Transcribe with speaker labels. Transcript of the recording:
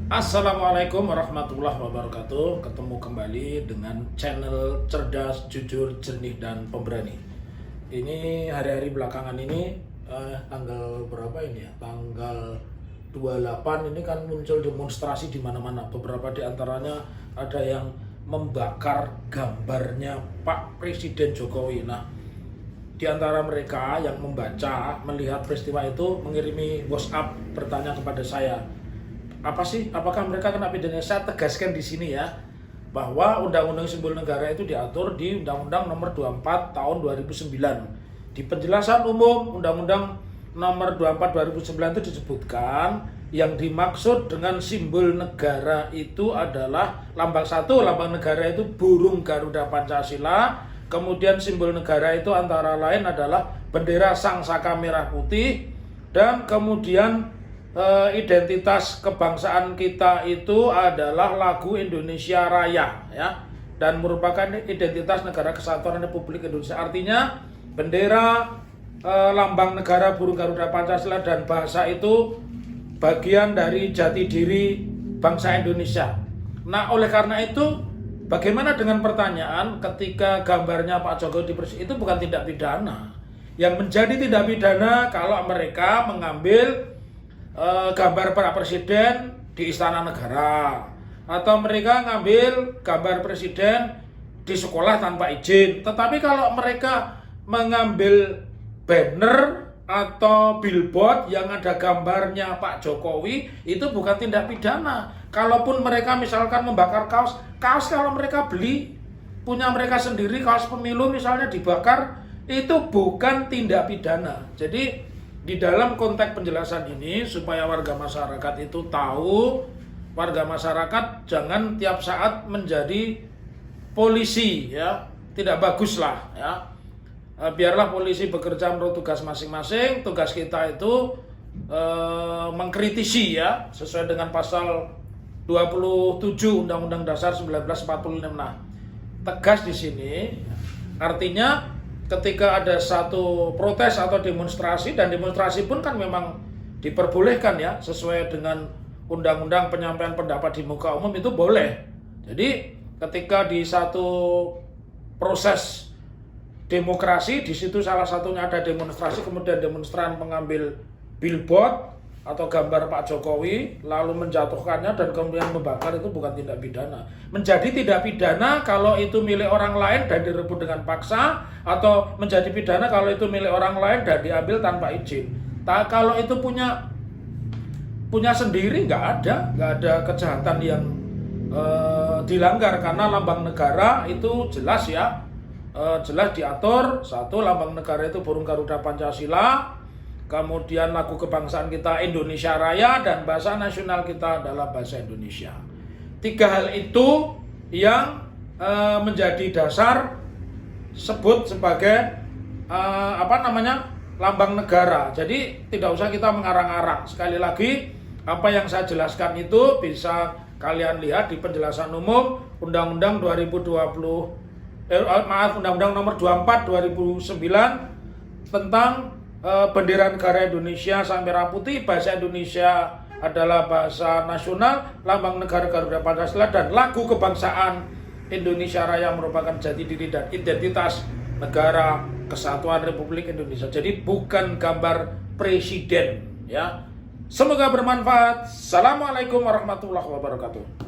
Speaker 1: Assalamualaikum warahmatullahi wabarakatuh. Ketemu kembali dengan channel Cerdas, Jujur, Jernih, dan Pemberani. Ini hari-hari belakangan ini tanggal berapa ini ya? Tanggal 28 ini kan muncul demonstrasi di mana-mana. Beberapa di antaranya ada yang membakar gambarnya Pak Presiden Jokowi. Nah, di antara mereka yang membaca, melihat peristiwa itu mengirimi WhatsApp bertanya kepada saya, apakah mereka kena pidana? Saya tegaskan di sini ya, bahwa Undang-Undang Simbol Negara itu diatur di Undang-Undang Nomor 24 Tahun 2009. Di penjelasan umum Undang-Undang Nomor 24 2009 itu disebutkan yang dimaksud dengan simbol negara itu adalah lambang satu, lambang negara itu burung Garuda Pancasila. Kemudian simbol negara itu antara lain adalah bendera Sangsaka Merah Putih, dan kemudian identitas kebangsaan kita itu adalah lagu Indonesia Raya ya, dan merupakan identitas negara kesatuan Republik Indonesia. Artinya bendera, lambang negara burung Garuda Pancasila dan bahasa itu bagian dari jati diri bangsa Indonesia. Nah, oleh karena itu, bagaimana dengan pertanyaan ketika gambarnya Pak Jokowi itu bukan tindak pidana. Yang menjadi tindak pidana kalau mereka mengambil gambar Pak Presiden di Istana Negara, atau mereka ngambil gambar Presiden di sekolah tanpa izin. Tetapi kalau mereka mengambil banner atau billboard yang ada gambarnya Pak Jokowi, itu bukan tindak pidana. Kalaupun mereka misalkan membakar kaos kalau mereka beli, punya mereka sendiri, kaos pemilu misalnya dibakar, itu bukan tindak pidana. Jadi di dalam konteks penjelasan ini, supaya warga masyarakat itu tahu, warga masyarakat jangan tiap saat menjadi polisi ya, tidak bagus lah ya. Biarlah polisi bekerja menurut tugas masing-masing. Tugas kita itu mengkritisi ya, sesuai dengan pasal 27 Undang-Undang Dasar 1945. Nah, tegas di sini artinya ketika ada satu protes atau demonstrasi, dan demonstrasi pun kan memang diperbolehkan ya, sesuai dengan undang-undang penyampaian pendapat di muka umum itu boleh. Jadi ketika di satu proses demokrasi, di situ salah satunya ada demonstrasi, kemudian demonstran mengambil billboard atau gambar Pak Jokowi lalu menjatuhkannya dan kemudian membakar, itu bukan tindak pidana. Menjadi tidak pidana kalau itu milik orang lain dan direbut dengan paksa, atau menjadi pidana kalau itu milik orang lain dan diambil tanpa izin. Kalau itu punya sendiri, nggak ada kejahatan yang dilanggar, karena lambang negara itu jelas ya, jelas diatur. Satu, lambang negara itu burung Garuda Pancasila. Kemudian lagu kebangsaan kita Indonesia Raya, dan bahasa nasional kita adalah bahasa Indonesia. Tiga hal itu yang menjadi dasar sebut sebagai lambang negara. Jadi tidak usah kita mengarang-arang. Sekali lagi, apa yang saya jelaskan itu bisa kalian lihat di penjelasan umum Undang-Undang Undang-Undang Nomor 24 2009 tentang bendera negara Indonesia Sang Merah Putih, bahasa Indonesia adalah bahasa nasional, lambang negara Garuda Pancasila, dan lagu kebangsaan Indonesia Raya merupakan jati diri dan identitas negara kesatuan Republik Indonesia. Jadi bukan gambar presiden ya. Semoga bermanfaat. Assalamualaikum warahmatullahi wabarakatuh.